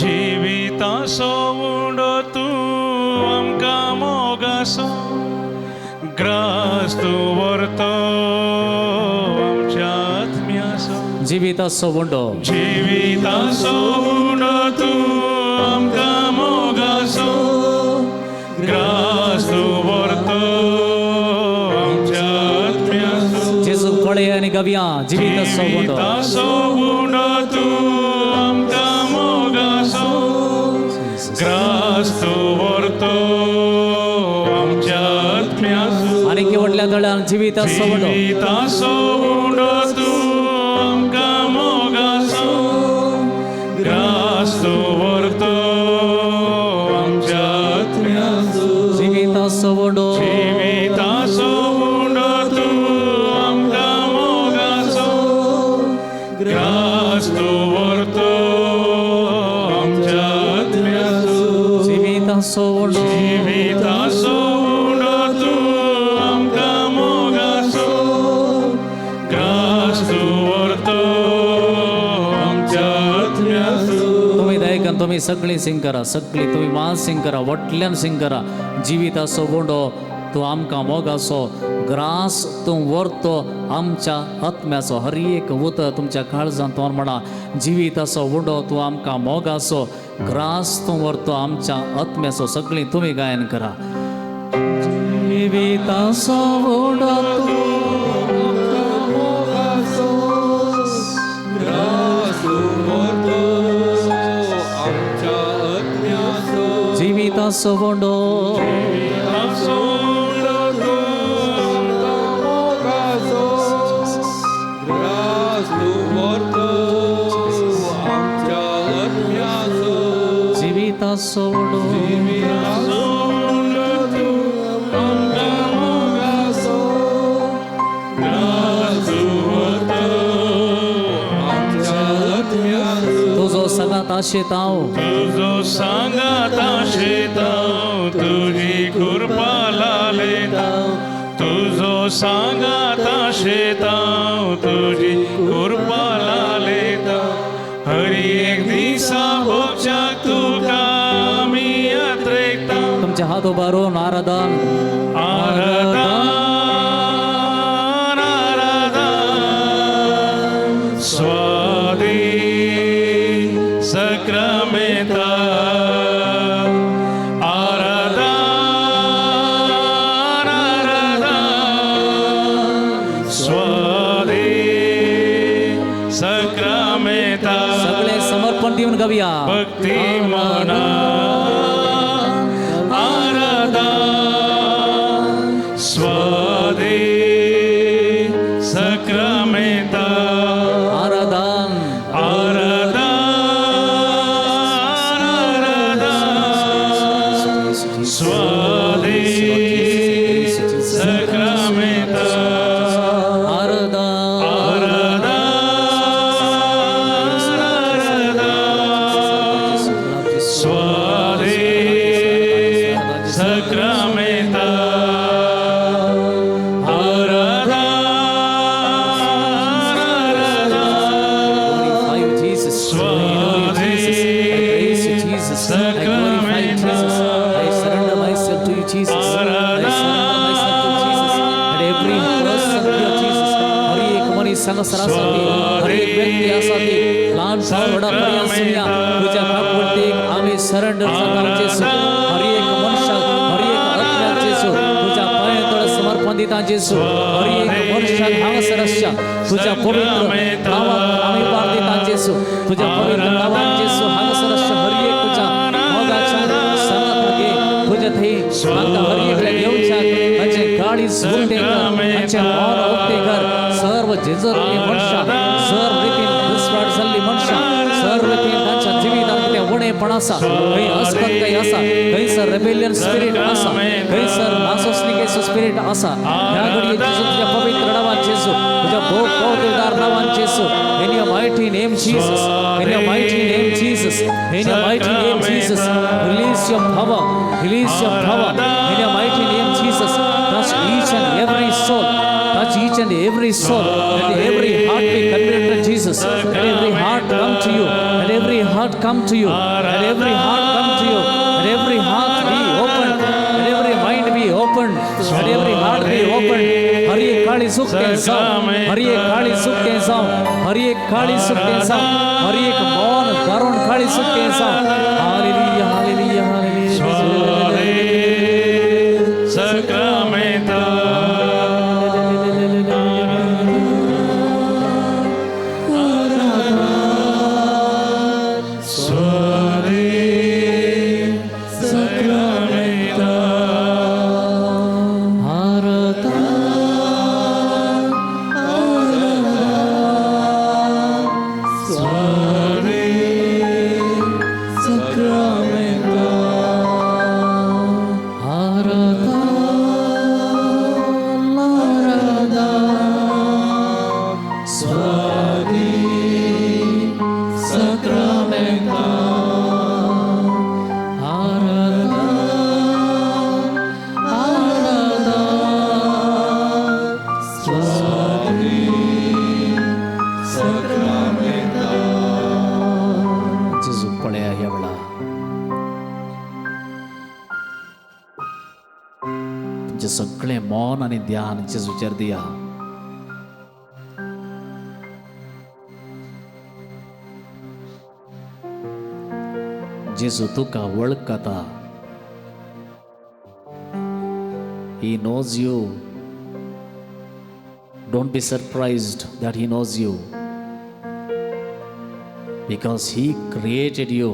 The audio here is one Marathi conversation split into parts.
जिविताचो उंडो तूं आमकां मोगाचो ग्रास तूं व्हरतो आमच्या आत्म्याचो जिविताचो उंडो जिविताचो उंडो तूं आमकां मोगाचो ग्रास तूं व्हरतो आमच्या आत्म्याचो जेजू कळे आनी गावया जिविताचो उंडो उंडो तूं आमकां मोगाचो ग्रास तूं व्हरतो आमच्या आत्म्याचो आनी व्हडल्या दळान जिविताचो उंडो उंडो तूं आमकां मोगाचो ग्रास तूं व्हरतो आमच्या आत्म्याचो जिविताचो उंडो उंडो तूं आमकां मोगाचो ग्रास तूं व्हरतो आमच्या आत्म्याचो जिविताचो उंडो उंडो तूं आमकां मोगाचो ग्रास तूं व्हरतो आमच्या आत्म्याचो तुम्ही दायकन तुम्ही सगळी सिंग करा सगळी तुम्ही मान सिंग करा वटल्यान सिंग करा जिविताचो उंडो तूं आमकां मोगाचो ग्रास तूं व्हरतो आमच्या आत्म्याचो हर एक उतर तुमच्या काळजांत तोंड म्हणा जिविताचो उंडो तूं आमकां मोगाचो ग्रास तूं व्हरतो आमच्या आत्म्याचो सगळी तुम्ही गायन करा जिविताचो उंडो तूं आमकां मोगाचो ग्रास तूं व्हरतो आमच्या आत्म्याचो जिविताचो उंडो ग्रास तूं व्हरतो आमच्या आत्म्याचो जिविताचो उंडो तुजो सांगात आशेत हांव तुजो सांगात आशेत हांव तुजी कृपा लालयता तुजो सांगात आशेत हांव तुजी कृपा लालयता हर एक दिसा भोगच्याक तुका आमी यात्रेकता तुमचे हात उबारून आराधन आराधन आराधन स्वादी Sacramenta Aradan Aradan Swade Sacramenta सगळे समर्पण देऊन गावया Bhakti Mana Aradan Swade Sacramenta आराधन Swade Sacramenta आराधन Swade Sacramenta glorify you Jesus I love you Jesus I praise you Jesus I glorify you Jesus I surrender myself to you Jesus I surrender myself to Jesus and every person to you Jesus हर एक मनी संसारासाठी हर एक व्यक्ती यासाठी लहान मोठा पर्यंत तुझ्या कापवरती आम्ही सरेंडर करणार जेसू हर एक मनुष्य हर एक आत्म्या जेसू तुझ्या पायातळ समर्पण दिता जेसू हर एक मनुष्य हांगसरस्य तुझ्या पवित्र नावात आम्ही पार दिता जेसू तुझ्या पवित्र नावात जेसू हांगसरस्य हर एक तुझ्या मोगाच्या संगत घे तुझ्या थई आता हर एक घेऊच्या म्हणजे गाडी झुलते कर म्हणजे मौन होते कर सर्व जेजरली मनुष्य सर्व रीतीन दुष्वाट झाली मनुष्य सर्व रीतीन त्यांच्या जीवितात त्या उणेपण असा काही अस्पत काही असा काही सर रेबेलियन स्पिरिट असा काही सर नासोसनिकेचं स्पिरिट असा या घडी जेजू तुझ्या पवित्र नावात जेजू तुझ्या बहुदार नावात जेजू in your mighty name Jesus in your mighty name Jesus in your mighty name Jesus release your power in your mighty name Jesus touch each and every soul touch each and every soul and every heart be converted to Jesus Jesus. Let every heart come to you. Let every heart come to you. Let every heart come to you. Let every heart be open. Let every mind be open. Let every heart be open. हर एक काली सुख के साथ, हर एक काली सुख के साथ, हर एक काली सुख के साथ, हर एक मौन करुण काली सुख के साथ. Hallelujah, hallelujah, hallelujah. Suave Sacramento. सगळे मौन आणि ध्यान जेजू विचार दिया. जेजू तुका वळखता. He knows you. Don't be surprised that he knows you, because he created you.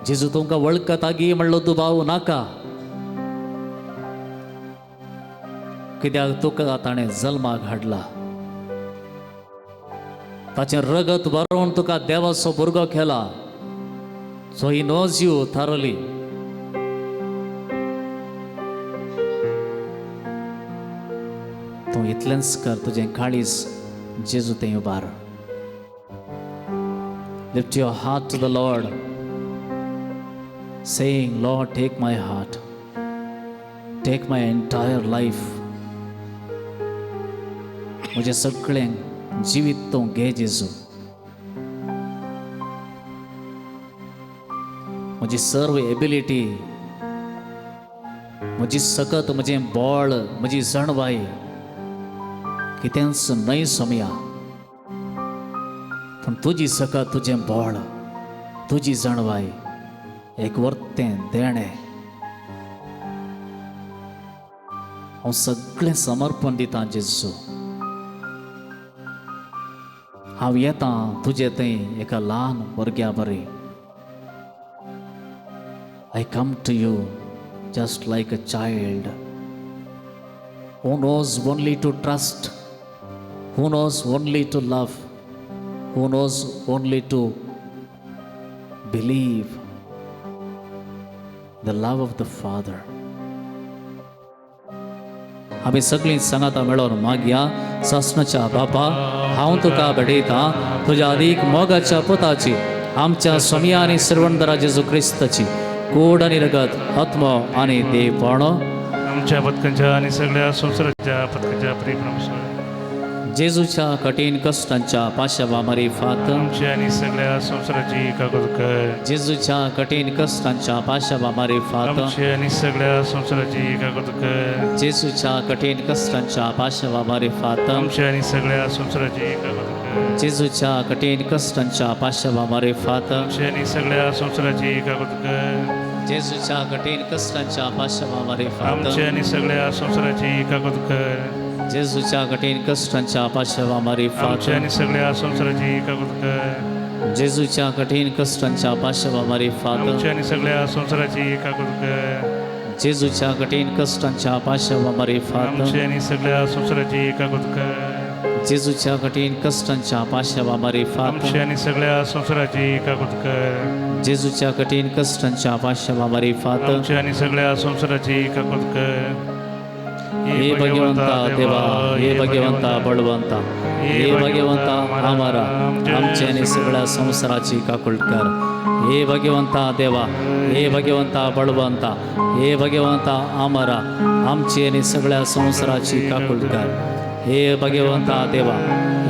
जेजू तुमका वळखता गी म्हणलो तू भाऊ नाका, कित्याक तुका ताणें जल्माक हाडला. ताचें रगत भरोवन तुका देवाचो भुरगो केला. So he knows you thoroughly. तूं इतलेंच कर, तुजें काळीज जेजू थंय उबार. Lift your heart to the lord, saying, Lord, take my heart, take my entire life. मुझे सगळें जिवीत तूं घे जेजू. म्हजी सर्व एबिलिटी, म्हजी सकत, म्हजें बळ, म्हजी जणवाय कितेंच न्हय सोमया. पूण तुजी सकत, तुजें बळ, तुजी जणवाय एक वर्तें देणें हांव सगळें समर्पण दितां जेजू. हांव येतां तुजे थंय एका ल्हान भुरग्या बरें. I come to you just like a child who knows only to trust, who knows only to love, who knows only to believe the love of the Father. आमी सगळीं सांगाता मेळोन मागया. सासणाच्या बापा, हांव तुका भेटयतां तुज्या अदीक मोगाच्या पुताची, आमच्या स्वामी आनी सर्वंदरा जेजू क्रिस्ताची कूड आनी रगत, आत्मो आनी देवपण आमच्या पथकांच्या आणि सगळ्या संसाराच्या पथकांच्या प्रेमानुसार जेजूच्या कठीण कष्टांच्या पाशवा मारी फात. आमच्या आणि सगळ्या संसाराची कागद कर. जेजूच्या कठीण कष्टांच्या पाशवा मारी फात. आमच्या आणि सगळ्या संसाराची कागद कर. जेजूच्या कठीण कष्टांच्या पाशवा मारी फात. आमच्या आणि सगळ्या संसाराची कागद कर. जेजूच्या कठीण कष्टांच्या पाशवा मारी फात. आमच्या आणि सगळ्या संसाराची कागद कर. जेजूच्या कठीण कष्टांच्या पाशवा मारी फात. आमच्या आणि सगळ्या संसाराची कागद कर. जेजूच्या कठीण कष्टांच्या पाशवा मारी फात. आमच्या आणि सगळ्या संसाराची कागद कर. जेजूच्या कठीण कष्टांच्या पाशवा मारी फात. आमच्या आणि सगळ्या संसाराची कागद कर. जेजूच्या कठीण कष्टांच्या पाशवा मारी फात. आमच्या आणि सगळ्या संसाराची कागद कर. जेजूच्या कठीण कष्टांच्या पाशवा मारी फात. आमच्या आणि सगळ्या संसाराची कागद कर. जेजूच्या कठीण कष्टांच्या पाशवा मारी फात. आमच्या आणि सगळ्या संसाराची कागद कर. हे भगवंता देवा, हे भगवंता बळवंता, हे भगवंता आम्हारा आमच्या आणि सगळ्या संसाराची काकूळ कर. हे भगवंता देवा, हे भगवंता बळवंता, हे भगवंता आम्हारा आमची आणि सगळ्या संसाराची काकूळ कर. हे भगवंता देवा,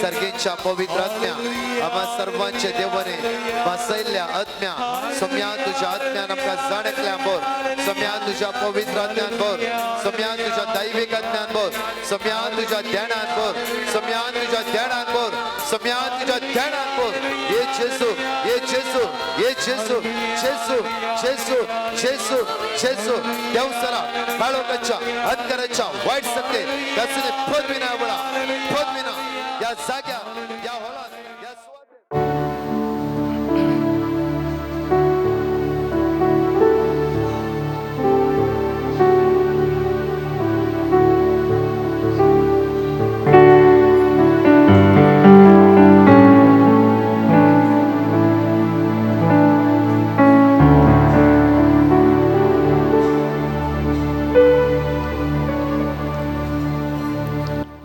सर्गींच्या पवित्र आत्म्या आम्हा सर्वांचे देवने बसयल्ल्या आत्म्या सम्या तुझ्या आत्म्यान आमकां जाणकल्या बोर सम्या तुझ्या पवित्र आत्म्यान बोर सम्या तुझ्या दैविक आत्म्यान बोर सम्या तुझ्या ध्यानान बोर सम्या तुझ्या ध्यानान बोर सम्या तुझ्या ध्यानान बोर ये जेसू ये जेसू ये जेसू जेसू जेसू जेसू जेसू देवसरा बाळोकाच्या अंतराच्या वाईट सत्ते कसले पदविना बळा पदविना या जाग्यार या हॉलात या स्वाद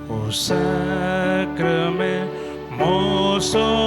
O sacrament most